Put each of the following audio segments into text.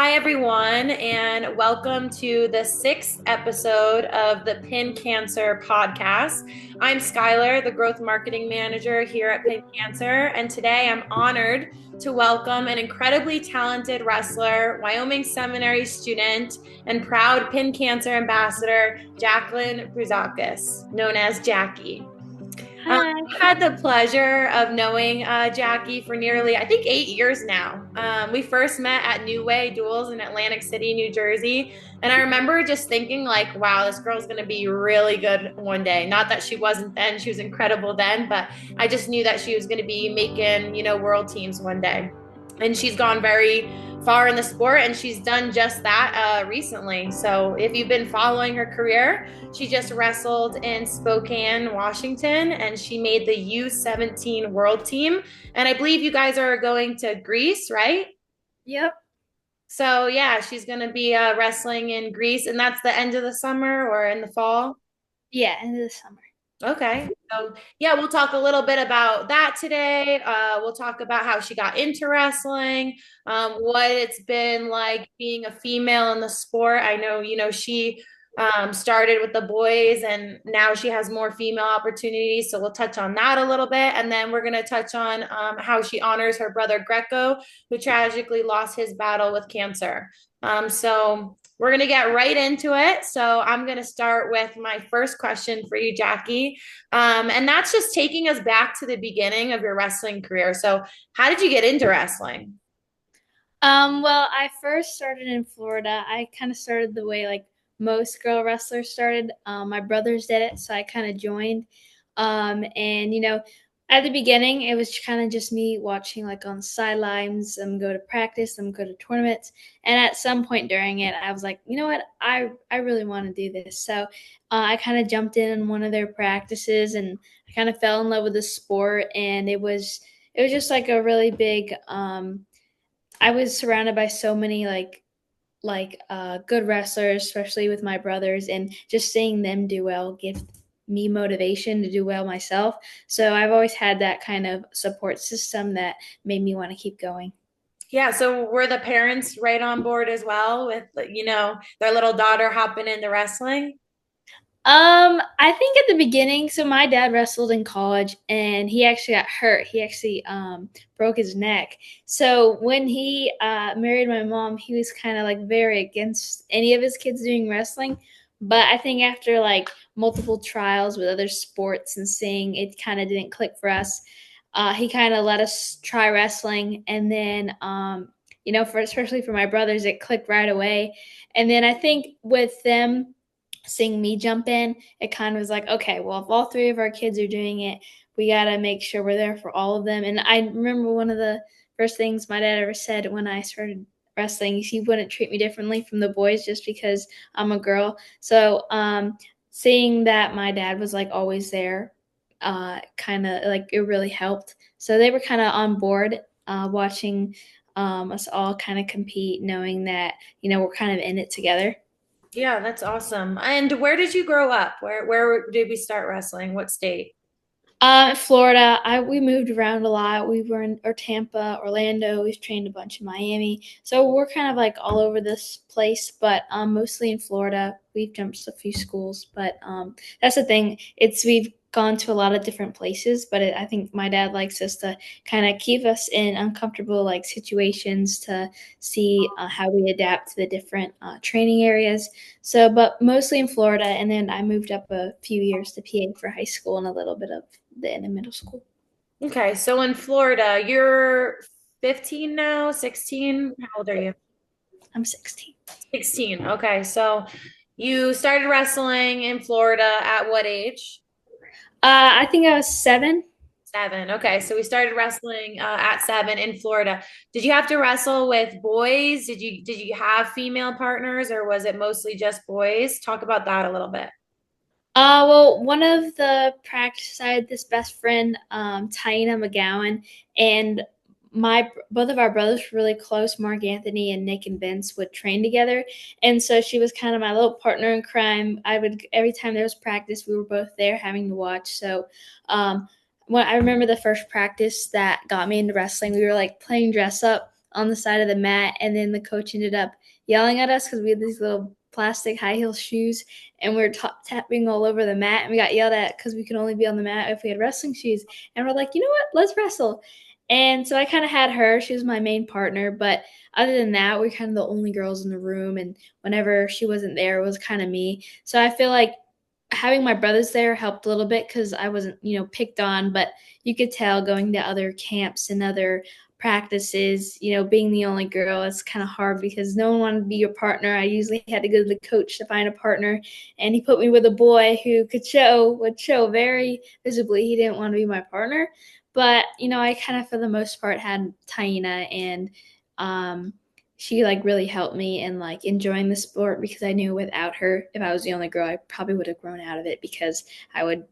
Hi, everyone, and welcome to the sixth episode of the Pin Cancer podcast. I'm Skylar, the Growth Marketing Manager here at Pin Cancer, and today I'm honored to welcome an incredibly talented wrestler, Wyoming Seminary student, and proud Pin Cancer ambassador, Jaclyn Bouzakis, known as Jackie. Hi. I've had the pleasure of knowing Jackie for nearly, I think, 8 years now. We first met at New Way Duels in Atlantic City, New Jersey. And I remember just thinking, like, wow, this girl's going to be really good one day. Not that she wasn't then, she was incredible then, but I just knew that she was going to be making, world teams one day. And she's gone very far in the sport, and she's done just that recently. So if you've been following her career, she just wrestled in Spokane, Washington, and she made the U17 World Team. And I believe you guys are going to Greece, right? Yep. So yeah, she's going to be wrestling in Greece, and that's the end of the summer or in the fall. Yeah, end of the summer. Okay. So, yeah, we'll talk a little bit about that today. We'll talk about how she got into wrestling, what it's been like being a female in the sport. I know, she started with the boys and now she has more female opportunities. So, we'll touch on that a little bit. And then we're going to touch on how she honors her brother Greco, who tragically lost his battle with cancer. So, we're going to get right into it. So I'm going to start with my first question for you, Jackie. And that's just taking us back to the beginning of your wrestling career. So, how did you get into wrestling? Well, I first started in Florida. I kind of started the way like most girl wrestlers started. My brothers did it, so I kind of joined. And at the beginning, it was kind of just me watching like on sidelines, go to practice, go to tournaments. And at some point during it, I was like, you know what, I really want to do this. So I kind of jumped in one of their practices, and I kind of fell in love with the sport. And it was just like a really big. I was surrounded by so many good wrestlers, especially with my brothers, and just seeing them do well gives me motivation to do well myself. So I've always had that kind of support system that made me want to keep going. Yeah, so were the parents right on board as well with, their little daughter hopping into wrestling? I think at the beginning, so my dad wrestled in college and he actually got hurt. He actually broke his neck. So when he married my mom, he was kind of like very against any of his kids doing wrestling. But I think after like multiple trials with other sports and seeing it kind of didn't click for us, he kind of let us try wrestling. And then, for especially for my brothers, it clicked right away. And then I think with them, seeing me jump in, it kind of was like, okay, well, if all three of our kids are doing it, we got to make sure we're there for all of them. And I remember one of the first things my dad ever said when I started wrestling, he wouldn't treat me differently from the boys just because I'm a girl. So seeing that my dad was like always there, kind of like it really helped. So they were kind of on board watching us all kind of compete, knowing that, we're kind of in it together. Yeah, that's awesome. And where did you grow up? Where did we start wrestling? What state? Florida, we moved around a lot. We were in or Tampa, Orlando. We've trained a bunch in Miami, so we're kind of like all over this place. But mostly in Florida. We've jumped a few schools, but that's the thing. We've gone to a lot of different places, but I think my dad likes us to kind of keep us in uncomfortable like situations to see how we adapt to the different training areas. So, but mostly in Florida, and then I moved up a few years to PA for high school and a little bit of the end of middle school. Okay, so in Florida, you're 15 now, 16? How old are you? I'm 16. 16. Okay, so you started wrestling in Florida at what age? I think I was 7. 7. Okay, so we started wrestling at 7 in Florida. Did you have to wrestle with boys? Did you have female partners, or was it mostly just boys? Talk about that a little bit. Well, one of the practices I had this best friend, Taina McGowan, and my both of our brothers were really close. Mark Anthony and Nick and Vince would train together, and so she was kind of my little partner in crime. I would every time there was practice, we were both there having to watch. So, when I remember the first practice that got me into wrestling, we were like playing dress up on the side of the mat, and then the coach ended up yelling at us because we had these little plastic high heel shoes, and we were tapping all over the mat, and we got yelled at because we could only be on the mat if we had wrestling shoes. And we're like, you know what? Let's wrestle. And so I kind of had her. She was my main partner, but other than that, we are kind of the only girls in the room. And whenever she wasn't there, it was kind of me. So I feel like having my brothers there helped a little bit because I wasn't, picked on, but you could tell going to other camps and other practices, being the only girl, it's kind of hard because no one wanted to be your partner. I usually had to go to the coach to find a partner, and he put me with a boy who would show very visibly he didn't want to be my partner. But, I kind of, for the most part, had Taina, and she like really helped me in like enjoying the sport because I knew without her, if I was the only girl, I probably would have grown out of it because I would,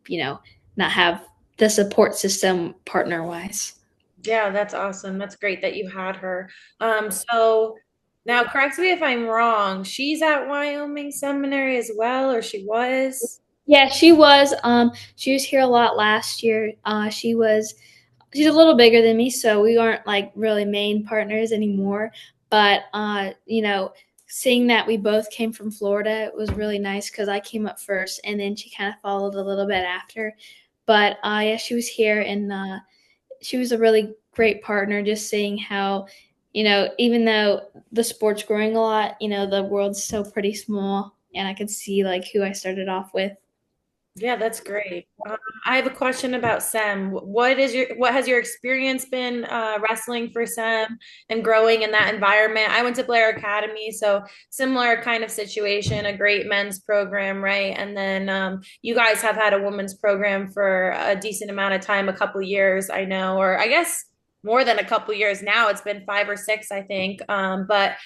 not have the support system partner wise. Yeah, that's awesome. That's great that you had her. So now correct me if I'm wrong. She's at Wyoming Seminary as well, or she was? Yeah, she was. She was here a lot last year. She's a little bigger than me, so we aren't like really main partners anymore. But seeing that we both came from Florida, it was really nice because I came up first, and then she kind of followed a little bit after. But yeah, she was here, and she was a really great partner. Just seeing how, even though the sport's growing a lot, the world's still pretty small, and I could see like who I started off with. Yeah, that's great. I have a question about Sem. What has your experience been wrestling for Sem and growing in that environment? I went to Blair Academy, so similar kind of situation, a great men's program, right? And then you guys have had a women's program for a decent amount of time, a couple years, I know, or I guess more than a couple years now. It's been 5 or 6, I think. But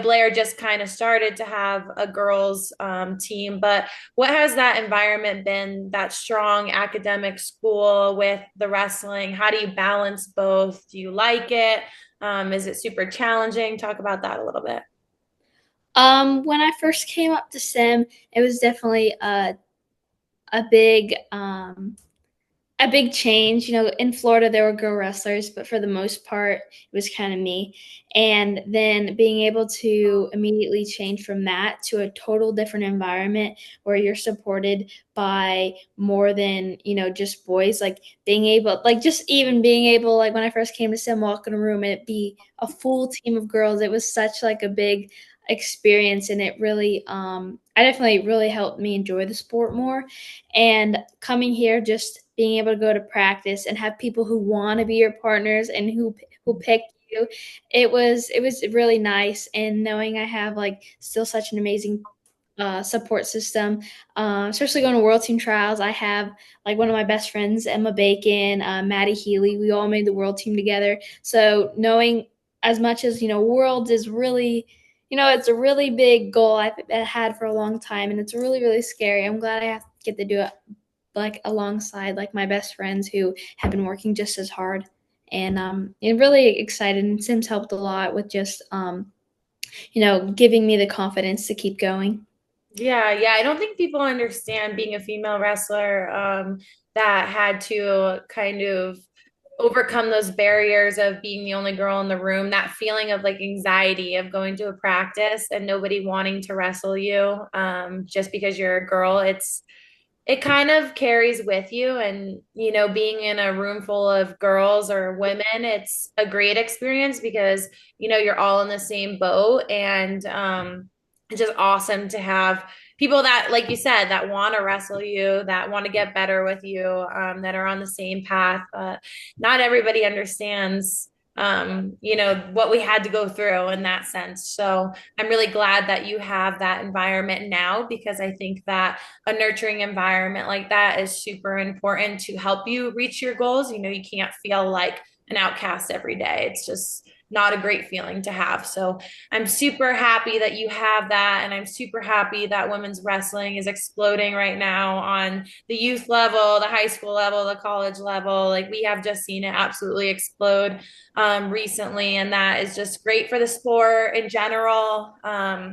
Blair just kind of started to have a girls team, but what has that environment been, that strong academic school with the wrestling? How do you balance both? Do you like it? Is it super challenging? Talk about that a little bit. When I first came up to Sim, it was definitely a big a big change. In Florida, there were girl wrestlers, but for the most part, it was kind of me. And then being able to immediately change from that to a total different environment where you're supported by more than, just boys, like being able, like just even being able, like when I first came to Sim, walk in a room and it be a full team of girls, it was such like a big experience, and it really I definitely really helped me enjoy the sport more. And coming here, just being able to go to practice and have people who want to be your partners and who pick you, it was really nice. And knowing I have like still such an amazing support system, especially going to World Team trials. I have like one of my best friends, Emma Bacon, Maddie Healy. We all made the World Team together. So knowing as much as Worlds is really, it's a really big goal I've had for a long time, and it's really really scary. I'm glad I have to get to do it like alongside like my best friends who have been working just as hard. And really excited. And Sims helped a lot with just giving me the confidence to keep going. Yeah, yeah. I don't think people understand being a female wrestler that had to kind of overcome those barriers of being the only girl in the room, that feeling of like anxiety of going to a practice and nobody wanting to wrestle you just because you're a girl. It kind of carries with you, and being in a room full of girls or women, it's a great experience because you're all in the same boat, and it's just awesome to have people that, like you said, that want to wrestle you, that want to get better with you, that are on the same path. Not everybody understands what we had to go through in that sense. So I'm really glad that you have that environment now, because I think that a nurturing environment like that is super important to help you reach your goals. You can't feel like an outcast every day. It's just not a great feeling to have. So I'm super happy that you have that. And I'm super happy that women's wrestling is exploding right now on the youth level, the high school level, the college level. Like we have just seen it absolutely explode recently. And that is just great for the sport in general.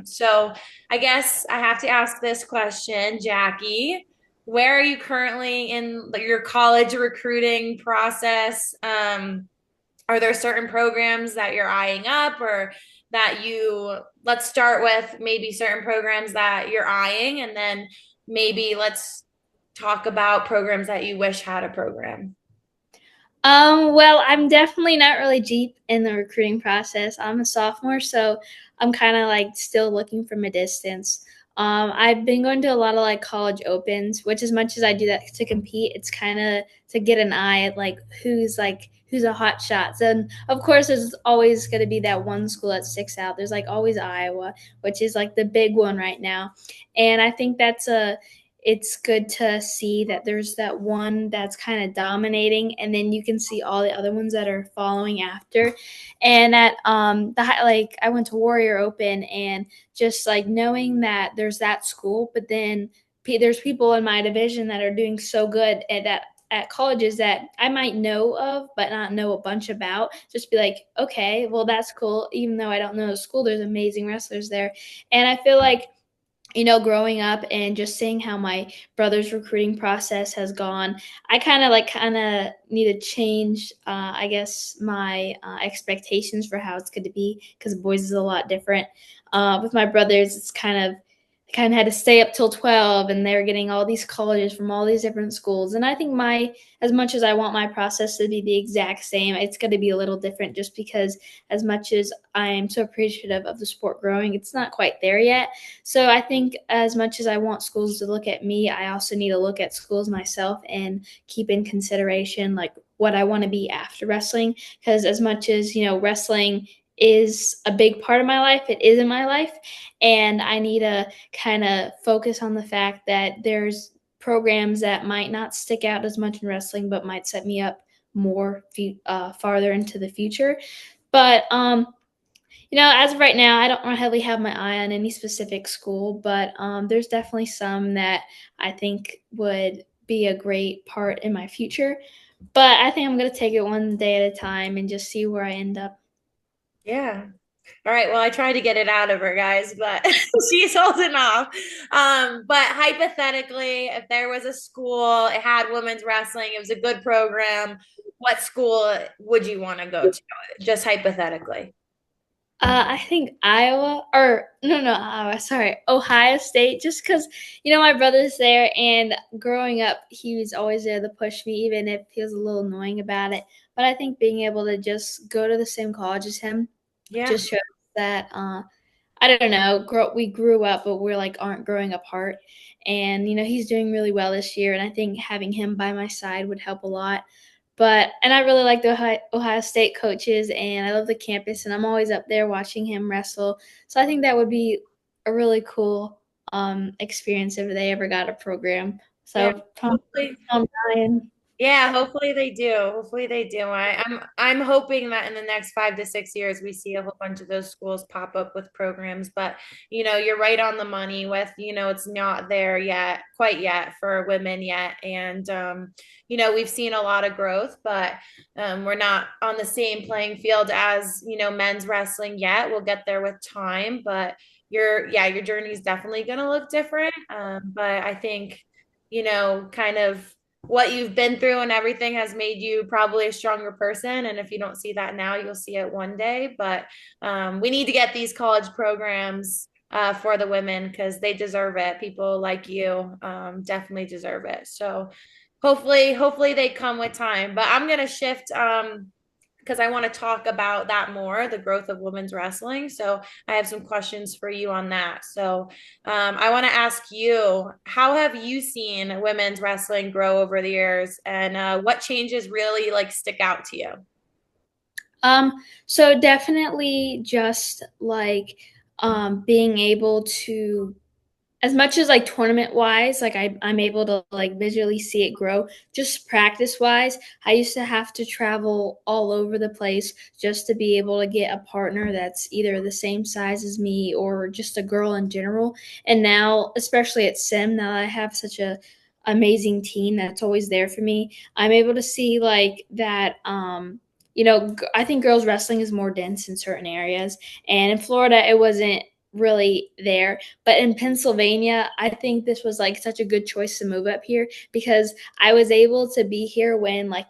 So I guess I have to ask this question, Jackie. Where are you currently in your college recruiting process? are there certain programs that you're eyeing up, or that you, let's start with maybe certain programs that you're eyeing, and then maybe let's talk about programs that you wish had a program. Well, I'm definitely not really deep in the recruiting process. I'm a sophomore, so I'm kind of like still looking from a distance. I've been going to a lot of like college opens, which as much as I do that to compete, it's kind of to get an eye at who's a hot shot. So of course, there's always going to be that one school that sticks out. There's like always Iowa, which is like the big one right now, and I think it's good to see that there's that one that's kind of dominating, and then you can see all the other ones that are following after. And at like I went to Warrior Open, and just like knowing that there's that school, but then there's people in my division that are doing so good at colleges that I might know of but not know a bunch about. Just be like, okay, well that's cool. Even though I don't know the school, there's amazing wrestlers there, and I feel like growing up and just seeing how my brother's recruiting process has gone, I kind of need to change, I guess, my expectations for how it's going to be because boys is a lot different. With my brothers, it's kind of had to stay up till 12 and they're getting all these colleges from all these different schools, and I think my as much as I want my process to be the exact same, it's going to be a little different just because as much as I am so appreciative of the sport growing, it's not quite there yet. So I think as much as I want schools to look at me, I also need to look at schools myself and keep in consideration like what I want to be after wrestling, because as much as wrestling is a big part of my life, it is in my life, and I need to kind of focus on the fact that there's programs that might not stick out as much in wrestling, but might set me up more farther into the future. But as of right now, I don't really have my eye on any specific school, but there's definitely some that I think would be a great part in my future. But I think I'm going to take it one day at a time and just see where I end up. Yeah. All right. Well, I tried to get it out of her, guys, but she's holding off. But hypothetically, if there was a school, it had women's wrestling, it was a good program, what school would you want to go to? Just hypothetically. I think Iowa, or no, Iowa, sorry, Ohio State, just because, my brother's there, and growing up, he was always there to push me, even if he was a little annoying about it. But I think being able to just go to the same college as him Yeah. just shows that, I don't know, we grew up, but we're like aren't growing apart. And, he's doing really well this year, and I think having him by my side would help a lot. And I really like the Ohio State coaches, and I love the campus, and I'm always up there watching him wrestle. So I think that would be a really cool experience if they ever got a program. Yeah. So Hopefully, I'm dying. yeah, hopefully they do. Hopefully they do. I'm hoping that in the next 5 to 6 years we see a whole bunch of those schools pop up with programs. But you're right on the money with, it's not there yet, quite yet for women yet. And we've seen a lot of growth, but we're not on the same playing field as, men's wrestling yet. We'll get there with time, but your journey is definitely gonna look different. But I think, kind of what you've been through and everything has made you probably a stronger person. And if you don't see that now, you'll see it one day. But we need to get these college programs for the women because they deserve it. People like you definitely deserve it. So hopefully they come with time. But I'm gonna shift because I want to talk about that more, the growth of women's wrestling. So I have some questions for you on that. So I want to ask you, how have you seen women's wrestling grow over the years, and what changes really like stick out to you? So definitely just like being able to, as much as like tournament wise, like I'm able to like visually see it grow. Just practice wise, I used to have to travel all over the place just to be able to get a partner that's either the same size as me or just a girl in general. And now, especially at sim, now that I have such a amazing team that's always there for me, I'm able to see like that. I think girls wrestling is more dense in certain areas, and in Florida, it wasn't really there. But in Pennsylvania, I think this was like such a good choice to move up here because I was able to be here when like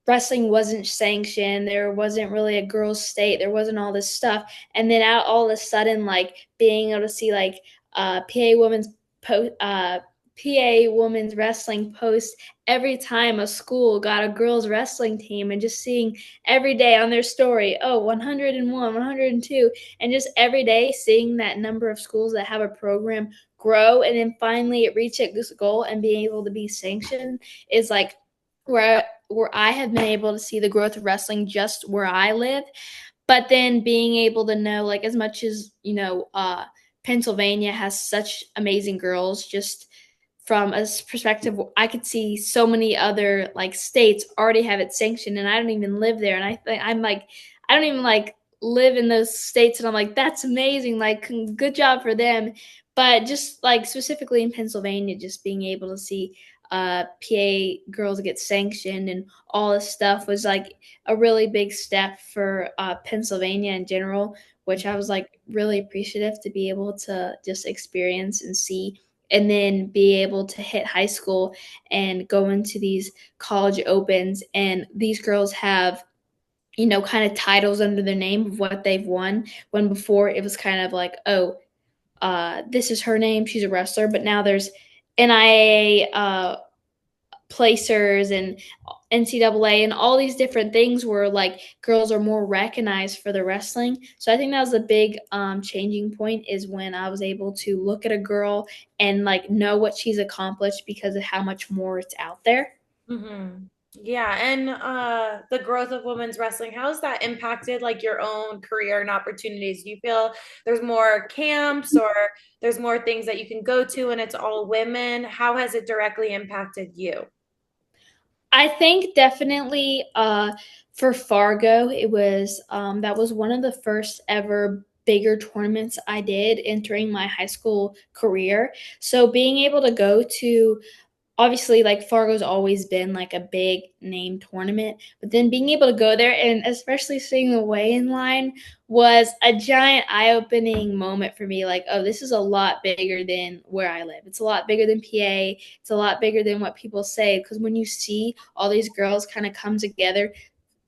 wrestling wasn't sanctioned. There wasn't really a girls' state. There wasn't all this stuff. And then out all of a sudden, like being able to see like PA women's PA women's wrestling post every time a school got a girls wrestling team, and just seeing every day on their story, oh, 101, 102, and just every day seeing that number of schools that have a program grow, and then finally it reach its goal and being able to be sanctioned is like where I have been able to see the growth of wrestling just where I live. But then being able to know, like, as much as Pennsylvania has such amazing girls, just from a perspective, I could see so many other like states already have it sanctioned, and I don't even live there. And I'm like, I don't even like live in those states, and I'm like, that's amazing, like good job for them. But just like specifically in Pennsylvania, just being able to see PA girls get sanctioned and all this stuff was like a really big step for Pennsylvania in general, which I was like really appreciative to be able to just experience and see, and then be able to hit high school and go into these college opens, and these girls have kind of titles under their name of what they've won, when before it was kind of like, oh, this is her name, she's a wrestler, but now there's NIA placers and NCAA and all these different things where like girls are more recognized for the wrestling. So I think that was a big changing point, is when I was able to look at a girl and like know what she's accomplished because of how much more it's out there. Mm-hmm. Yeah, and the growth of women's wrestling, how has that impacted like your own career and opportunities? Do you feel there's more camps or there's more things that you can go to and it's all women? How has it directly impacted you? I think definitely for Fargo, it was that was one of the first ever bigger tournaments I did entering my high school career. So being able to go to, obviously, like Fargo's always been like a big name tournament, but then being able to go there and especially seeing the weigh-in line was a giant eye-opening moment for me. Like, oh, this is a lot bigger than where I live. It's a lot bigger than PA. It's a lot bigger than what people say. Because when you see all these girls kind of come together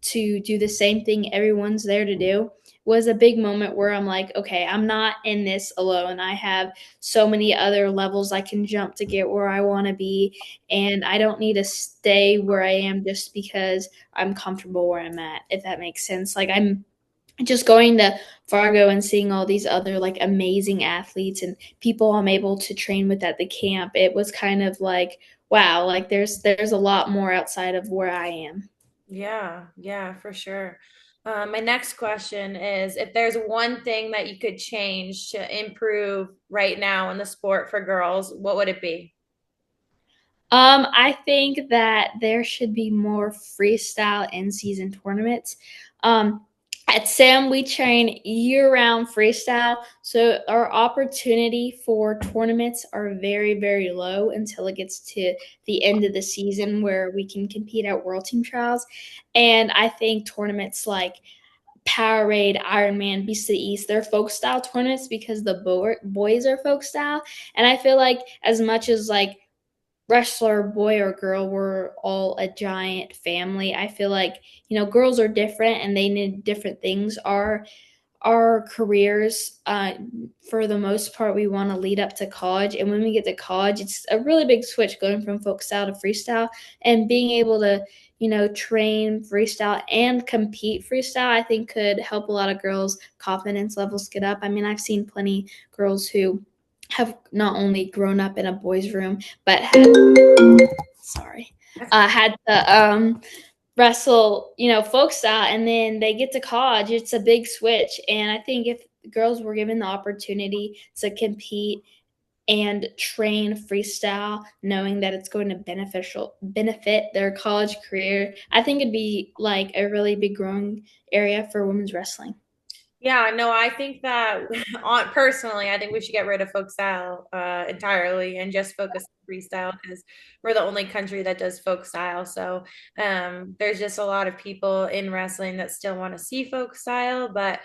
to do the same thing everyone's there to do, was a big moment where I'm like, okay, I'm not in this alone. I have so many other levels I can jump to get where I want to be, and I don't need to stay where I am just because I'm comfortable where I'm at, if that makes sense. Like, I'm just going to Fargo and seeing all these other like amazing athletes and people I'm able to train with at the camp. It was kind of like, wow, like there's a lot more outside of where I am. Yeah, yeah, for sure. My next question is if there's one thing that you could change to improve right now in the sport for girls, what would it be? I think that there should be more freestyle in season tournaments. At SIM, we train year round freestyle, so our opportunity for tournaments are very, very low until it gets to the end of the season where we can compete at World Team trials. And I think tournaments like Powerade, Ironman, Beast of the East, they're folk style tournaments because the boys are folk style. And I feel like as much as like wrestler, boy or girl, we're all a giant family. I feel like, girls are different and they need different things. Our careers, for the most part, we want to lead up to college. And when we get to college, it's a really big switch going from folk style to freestyle, and being able to, train freestyle and compete freestyle, I think could help a lot of girls' confidence levels get up. I mean, I've seen plenty girls who have not only grown up in a boys' room, but had to wrestle, folk style, and then they get to college. It's a big switch, and I think if girls were given the opportunity to compete and train freestyle, knowing that it's going to benefit their college career, I think it'd be like a really big growing area for women's wrestling. Yeah, no, I think that on personally, I think we should get rid of folk style entirely and just focus on freestyle because we're the only country that does folk style. So there's just a lot of people in wrestling that still want to see folk style, but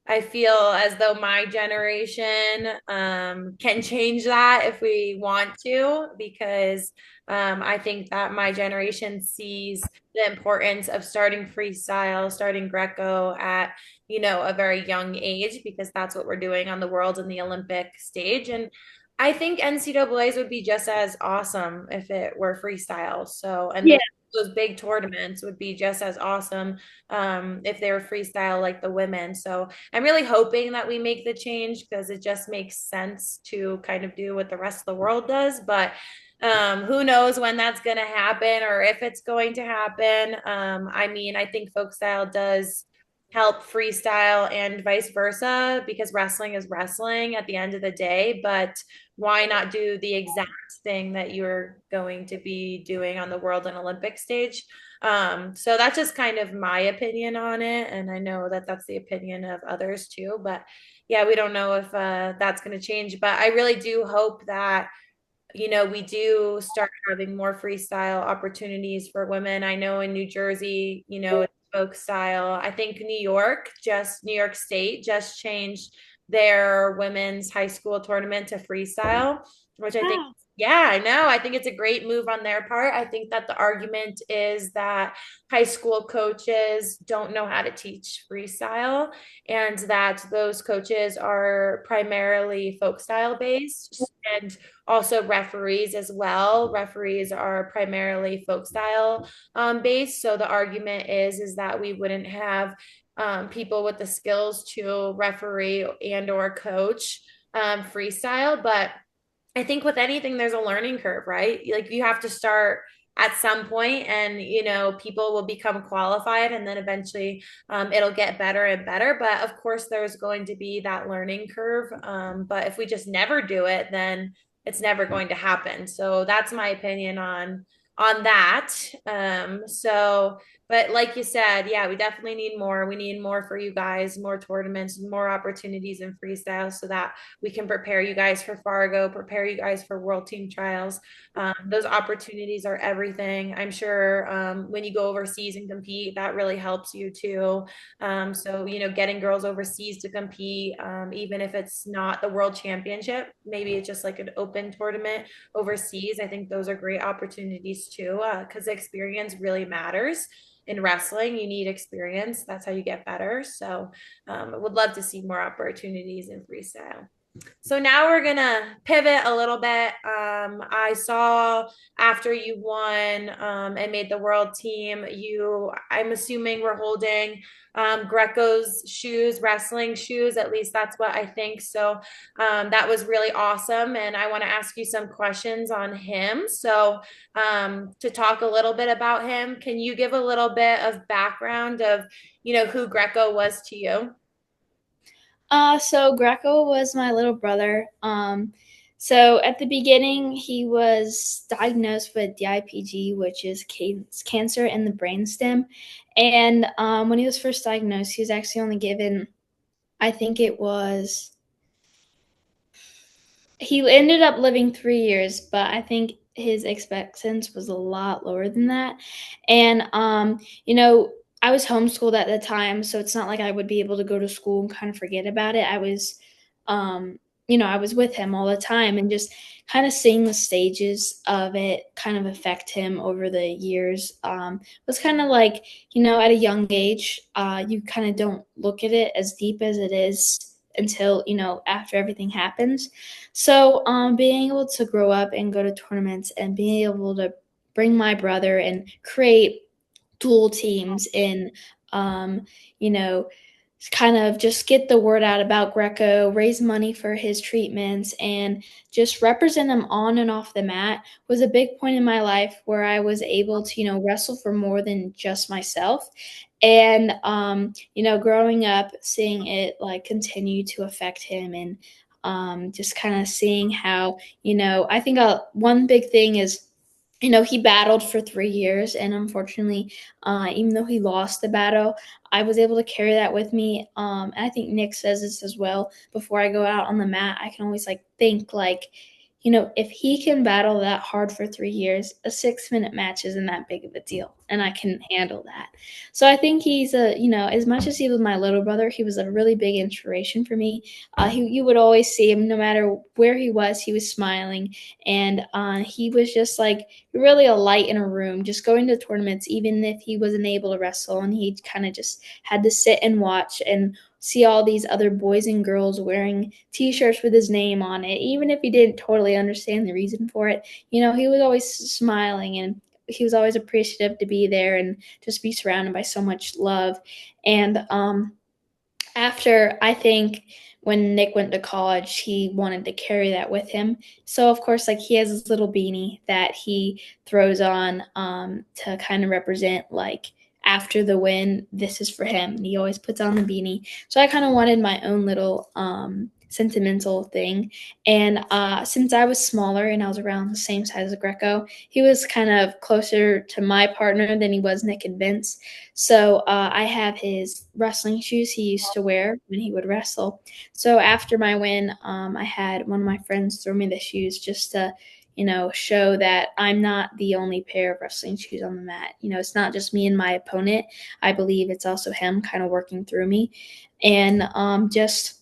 I feel as though my generation can change that if we want to, because I think that my generation sees the importance of starting freestyle, starting Greco at, a very young age, because that's what we're doing on the world and the Olympic stage. And I think NCAA's would be just as awesome if it were freestyle. So, and Yeah. those big tournaments would be just as awesome if they were freestyle like the women. So I'm really hoping that we make the change because it just makes sense to kind of do what the rest of the world does. But who knows when that's going to happen or if it's going to happen. I mean, I think folk style does help freestyle and vice versa because wrestling is wrestling at the end of the day. But why not do the exact thing that you're going to be doing on the world and Olympic stage? So that's just kind of my opinion on it. And I know that that's the opinion of others too. But yeah, we don't know if that's going to change. But I really do hope that we do start having more freestyle opportunities for women. I know in New Jersey, it's folk style. I think New York State just changed their women's high school tournament to freestyle, which I think, Wow. yeah, I know. I think it's a great move on their part. I think that the argument is that high school coaches don't know how to teach freestyle and that those coaches are primarily folk style based. And also referees as well. Referees are primarily folk style based. So the argument is that we wouldn't have people with the skills to referee and or coach freestyle. But I think with anything, there's a learning curve, right? Like you have to start at some point and people will become qualified and then eventually it'll get better and better, but of course there's going to be that learning curve, but if we just never do it, then it's never going to happen. So that's my opinion on that. So but like you said, yeah, we definitely need more. We need more for you guys, more tournaments, more opportunities in freestyle so that we can prepare you guys for Fargo, prepare you guys for World Team Trials. Those opportunities are everything. I'm sure when you go overseas and compete, that really helps you too. So, getting girls overseas to compete, even if it's not the World Championship, maybe it's just like an open tournament overseas. I think those are great opportunities too, because experience really matters in wrestling. You need experience. That's how you get better. So I would love to see more opportunities in freestyle. So now we're gonna pivot a little bit. I saw after you won and made the world team, I'm assuming we're holding Greco's shoes, wrestling shoes. At least that's what I think. So that was really awesome. And I want to ask you some questions on him. So to talk a little bit about him, can you give a little bit of background of, who Greco was to you? So Greco was my little brother. So at the beginning, he was diagnosed with DIPG, which is cancer in the brainstem. And when he was first diagnosed, he was actually only given, I think it was, he ended up living 3 years, but I think his expectancy was a lot lower than that. And I was homeschooled at the time, so it's not like I would be able to go to school and kind of forget about it. Um, I was with him all the time, and just kind of seeing the stages of it kind of affect him over the years was kind of like, at a young age, you kind of don't look at it as deep as it is until after everything happens. So being able to grow up and go to tournaments and being able to bring my brother and create dual teams and um, you know kind of just get the word out about Greco, raise money for his treatments, and just represent him on and off the mat was a big point in my life where I was able to, wrestle for more than just myself. And, growing up, seeing it like continue to affect him and just kind of seeing how, I think one big thing is he battled for 3 years, and unfortunately, even though he lost the battle, I was able to carry that with me. And I think Nick says this as well. Before I go out on the mat, I can always like think like, if he can battle that hard for 3 years, a 6 minute match isn't that big of a deal. And I can handle that. So I think he's as much as he was my little brother, he was a really big inspiration for me. You would always see him, no matter where he was smiling. And he was just like really a light in a room, just going to tournaments, even if he wasn't able to wrestle. And he kind of just had to sit and watch and see all these other boys and girls wearing t-shirts with his name on it, even if he didn't totally understand the reason for it. He was always smiling, and he was always appreciative to be there and just be surrounded by so much love. And after, I think, when Nick went to college, he wanted to carry that with him. So of course, like, he has this little beanie that he throws on to kind of represent, like, after the win, this is for him. And he always puts on the beanie. So I kind of wanted my own little sentimental thing. And since I was smaller and I was around the same size as Greco, he was kind of closer to my partner than he was Nick and Vince. So I have his wrestling shoes he used to wear when he would wrestle. So after my win, I had one of my friends throw me the shoes just to, show that I'm not the only pair of wrestling shoes on the mat. It's not just me and my opponent. I believe it's also him kind of working through me. And just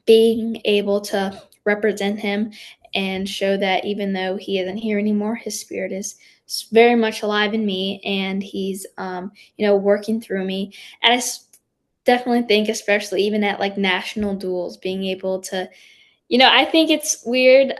being able to represent him and show that even though he isn't here anymore, his spirit is very much alive in me, and he's working through me. And definitely think, especially even at like national duels, being able to, I think it's weird.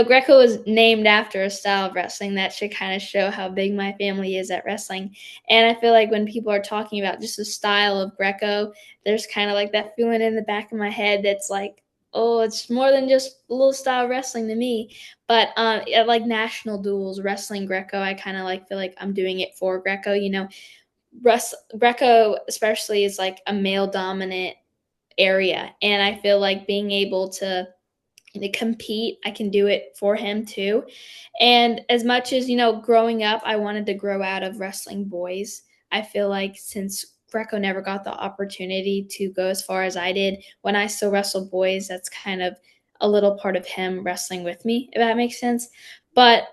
Greco was named after a style of wrestling that should kind of show how big my family is at wrestling. And I feel like when people are talking about just the style of Greco, there's kind of like that feeling in the back of my head that's like, oh, it's more than just a little style of wrestling to me. But at like national duels, wrestling Greco, I kind of like feel like I'm doing it for Greco. Greco especially is like a male dominant area, and I feel like being able to compete, I can do it for him too. And as much as, growing up, I wanted to grow out of wrestling boys, I feel like since Greco never got the opportunity to go as far as I did, when I still wrestle boys, that's kind of a little part of him wrestling with me, if that makes sense. But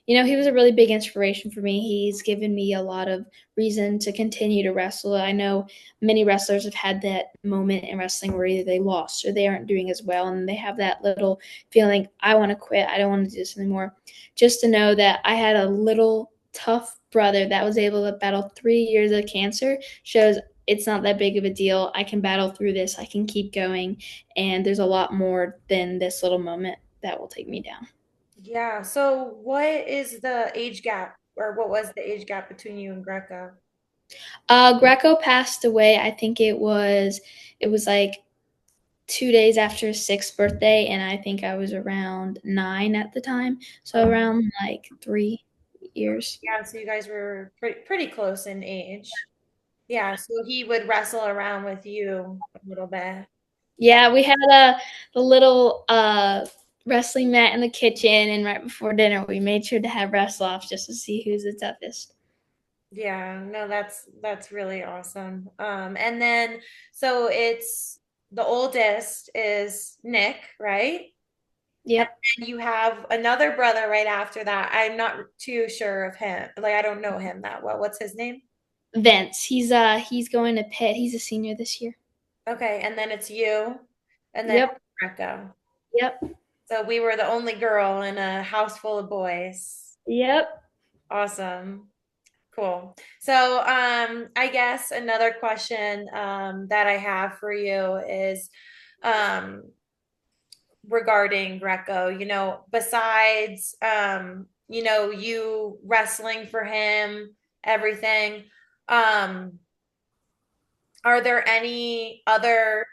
he was a really big inspiration for me. He's given me a lot of reason to continue to wrestle. I know many wrestlers have had that moment in wrestling where either they lost or they aren't doing as well, and they have that little feeling, I want to quit, I don't want to do this anymore. Just to know that I had a little tough brother that was able to battle 3 years of cancer shows it's not that big of a deal. I can battle through this, I can keep going, and there's a lot more than this little moment that will take me down. Yeah. So what is the age gap, or what was the age gap between you and Greco? Greco passed away. I think it was like 2 days after his sixth birthday, and I think I was around 9 at the time, so Okay. around like 3 years. Yeah, so you guys were pretty close in age. Yeah, so he would wrestle around with you a little bit. Yeah, we had the little wrestling mat in the kitchen, and right before dinner, we made sure to have wrestle offs just to see who's the toughest. Yeah, no, that's really awesome. And then so it's the oldest is Nick, right? And Yep, then you have another brother right after that. I'm not too sure of him. Like I don't know him that well. What's his name? Vince. He's going to Pitt. He's a senior this year. Okay, and then it's you, and then Yep, Greco. yep, So we were the only girl in a house full of boys. yep. Awesome. Cool. So, I guess another question that I have for you is um, regarding Greco. Besides you wrestling for him, everything, um, are there any other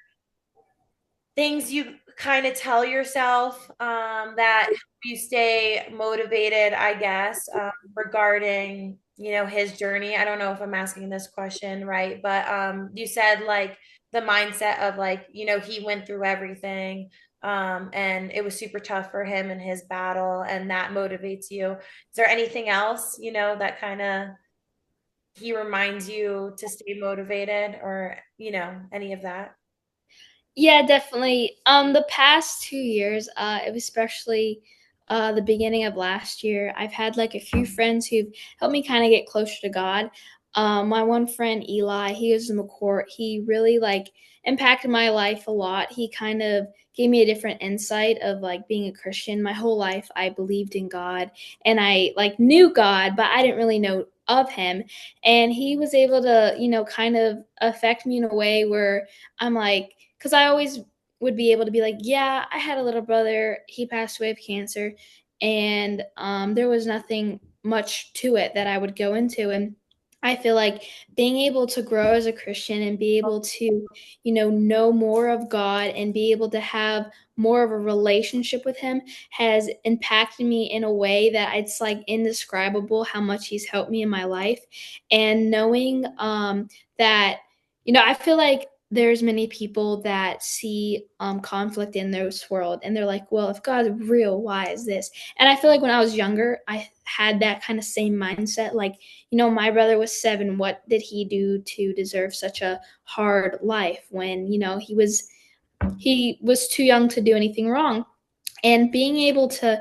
things you kind of tell yourself that help you stay motivated, I guess, regarding, his journey? I don't know if I'm asking this question right, but you said like the mindset of like, he went through everything and it was super tough for him in his battle, and that motivates you. Is there anything else, that kind of he reminds you to stay motivated, or, any of that? Yeah, definitely. The past 2 years, it was especially the beginning of last year. I've had like a few friends who've helped me kind of get closer to God. My one friend Eli, he was in McCourt. He really like impacted my life a lot. He kind of gave me a different insight of like being a Christian. My whole life, I believed in God and I like knew God, but I didn't really know of Him. And he was able to, kind of affect me in a way where I'm like, because I always would be able to be like, yeah, I had a little brother. He passed away of cancer. And there was nothing much to it that I would go into. And I feel like being able to grow as a Christian and be able to, know more of God and be able to have more of a relationship with Him has impacted me in a way that it's like indescribable how much He's helped me in my life. And knowing that, I feel like there's many people that see conflict in this world and they're like, well, if God's real, why is this? And I feel like when I was younger, I had that kind of same mindset. Like, my brother was 7. What did he do to deserve such a hard life when, he was too young to do anything wrong? And being able to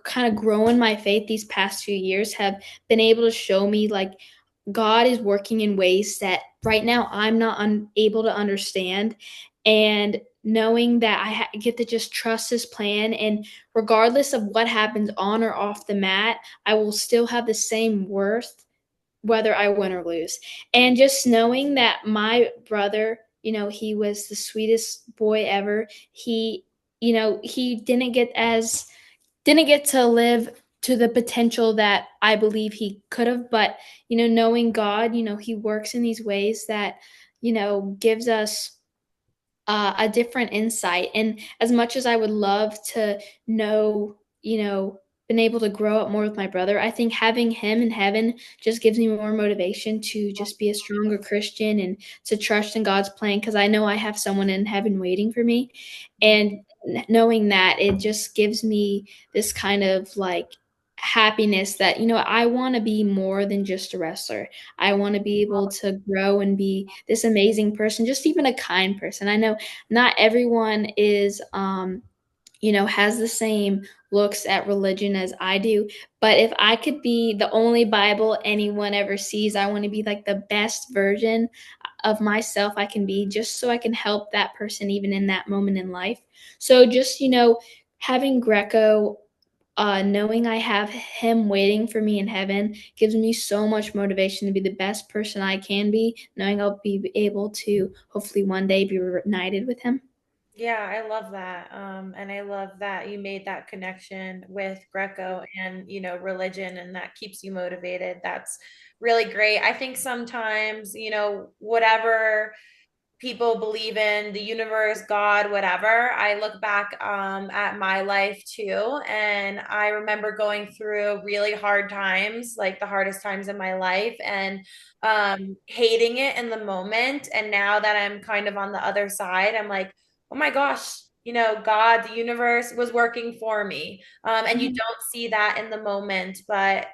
kind of grow in my faith these past few years have been able to show me like God is working in ways that right now I'm not able to understand. And knowing that get to just trust His plan, and regardless of what happens on or off the mat, I will still have the same worth whether I win or lose. And just knowing that my brother, he was the sweetest boy ever. He didn't get to live to the potential that I believe he could have, but knowing God, he works in these ways that gives us a different insight. And as much as I would love to know, been able to grow up more with my brother, I think having him in heaven just gives me more motivation to just be a stronger Christian and to trust in God's plan, because I know I have someone in heaven waiting for me. And knowing that, it just gives me this kind of like happiness that I want to be more than just a wrestler. I want to be able to grow and be this amazing person, just even a kind person. I know not everyone is has the same looks at religion as I do, but if I could be the only Bible anyone ever sees, I want to be like the best version of myself I can be, just so I can help that person even in that moment in life. So just having Greco, knowing I have him waiting for me in heaven gives me so much motivation to be the best person I can be, knowing I'll be able to hopefully one day be reunited with him. Yeah, I love that. And I love that you made that connection with Greco and, religion, and that keeps you motivated. That's really great. I think sometimes, whatever people believe in, the universe, God, whatever. I look back at my life too, and I remember going through really hard times, like the hardest times in my life, and hating it in the moment. And now that I'm kind of on the other side, I'm like, oh my gosh, God, the universe was working for me. And you Mhm. don't see that in the moment, but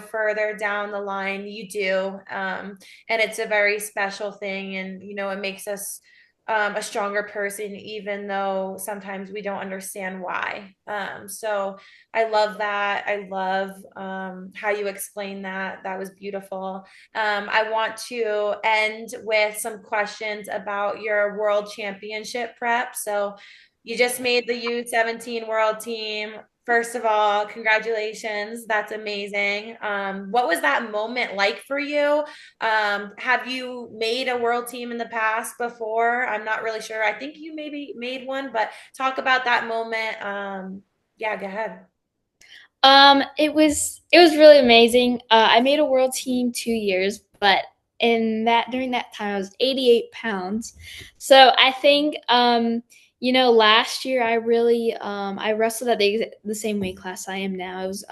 further down the line, you do. And it's a very special thing, and it makes us a stronger person, even though sometimes we don't understand why. So I love that. I love how you explain that. That was beautiful. I want to end with some questions about your world championship prep. So you just made the U17 World Team. First of all, congratulations. That's amazing. What was that moment like for you? Have you made a world team in the past before? I'm not really sure. I think you maybe made one, but talk about that moment. Yeah, go ahead. It was really amazing. I made a world team 2 years, but in that during that time I was 88 pounds. So I think last year I wrestled at the same weight class I am now. I was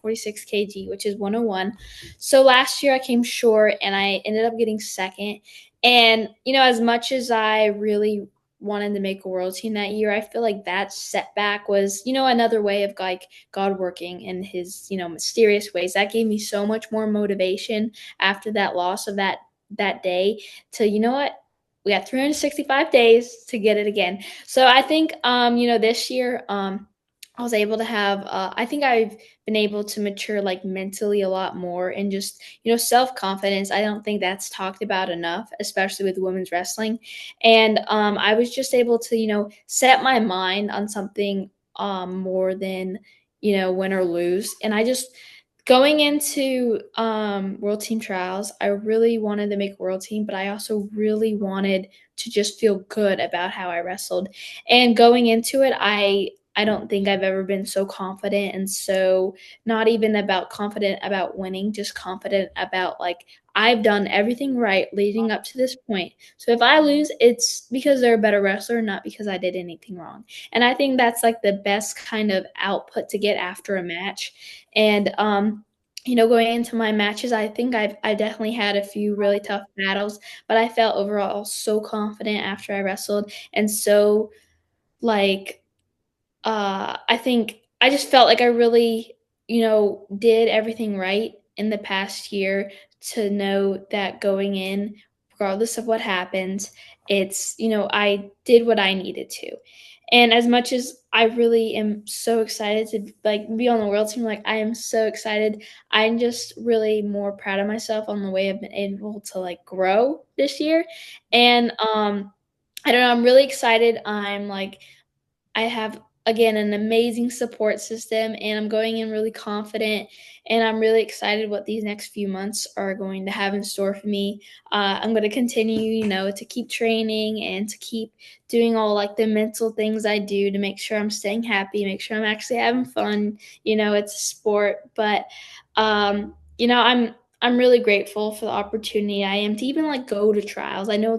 46 kg, which is 101. So last year I came short and I ended up getting second. And as much as I really wanted to make a world team that year, I feel like that setback was another way of like God working in His mysterious ways. That gave me so much more motivation after that loss of that day to, we got 365 days to get it again. So I think, this year, I was able to have, I think I've been able to mature like mentally a lot more, and just, self confidence. I don't think that's talked about enough, especially with women's wrestling. And I was just able to, set my mind on something more than, win or lose. And I just, going into world team trials, I really wanted to make world team, but I also really wanted to just feel good about how I wrestled. And going into it, I don't think I've ever been so confident, and so not even about confident about winning, just confident about like I've done everything right leading up to this point. So if I lose, it's because they're a better wrestler, not because I did anything wrong. And I think that's like the best kind of output to get after a match. And going into my matches, I think I definitely had a few really tough battles, but I felt overall so confident after I wrestled, and so like I think I just felt like I really, did everything right in the past year, to know that going in, regardless of what happens, it's, I did what I needed to. And as much as I really am so excited to like be on the world team, like I am so excited. I'm just really more proud of myself on the way I've been able to like grow this year. And I don't know, I'm really excited. I'm like, I have, again, an amazing support system, and I'm going in really confident, and I'm really excited what these next few months are going to have in store for me. I'm going to continue, to keep training and to keep doing all like the mental things I do to make sure I'm staying happy, make sure I'm actually having fun. It's a sport, but I'm really grateful for the opportunity I am to even like go to trials. I know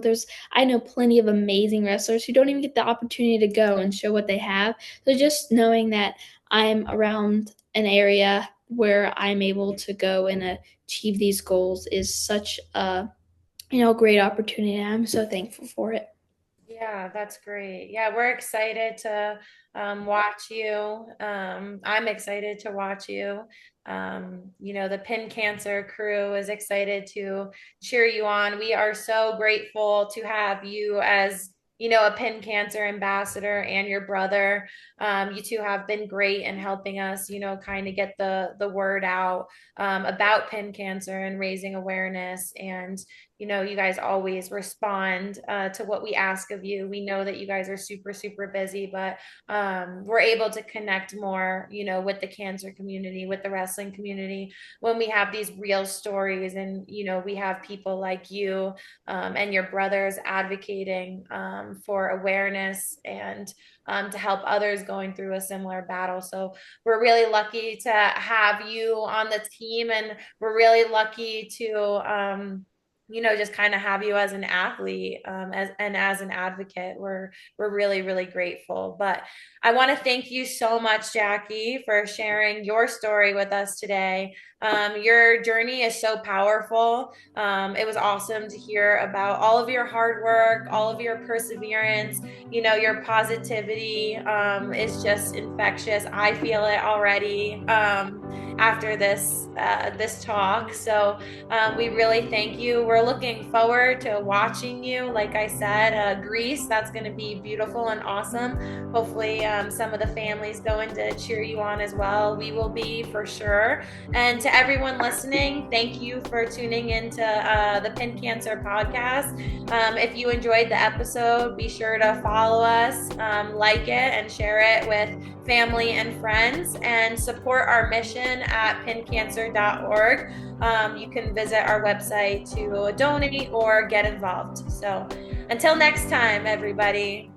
plenty of amazing wrestlers who don't even get the opportunity to go and show what they have. So just knowing that I'm around an area where I'm able to go and achieve these goals is such a, great opportunity. I'm so thankful for it. Yeah, that's great. Yeah, we're excited to watch you. I'm excited to watch you. The Pin Cancer crew is excited to cheer you on. We are so grateful to have you as, a Pin Cancer ambassador, and your brother. You two have been great in helping us, kind of get the word out about Pin Cancer and raising awareness. And you guys always respond to what we ask of you. We know that you guys are super, super busy, but we're able to connect more, with the cancer community, with the wrestling community, when we have these real stories. And, we have people like you and your brothers advocating for awareness and to help others going through a similar battle. So we're really lucky to have you on the team, and we're really lucky to, just kind of have you as an athlete, as an advocate. We're really, really grateful. But I want to thank you so much, Jackie, for sharing your story with us today. Your journey is so powerful. It was awesome to hear about all of your hard work, all of your perseverance. Your positivity is just infectious. I feel it already after this talk. So we really thank you. We're looking forward to watching you. Like I said, Greece, that's going to be beautiful and awesome. Hopefully, some of the families going to cheer you on as well. We will be for sure. And to everyone listening, thank you for tuning into the Pin Cancer podcast. If you enjoyed the episode, be sure to follow us, like it, and share it with family and friends, and support our mission at pincancer.org. You can visit our website to donate or get involved. So until next time, everybody.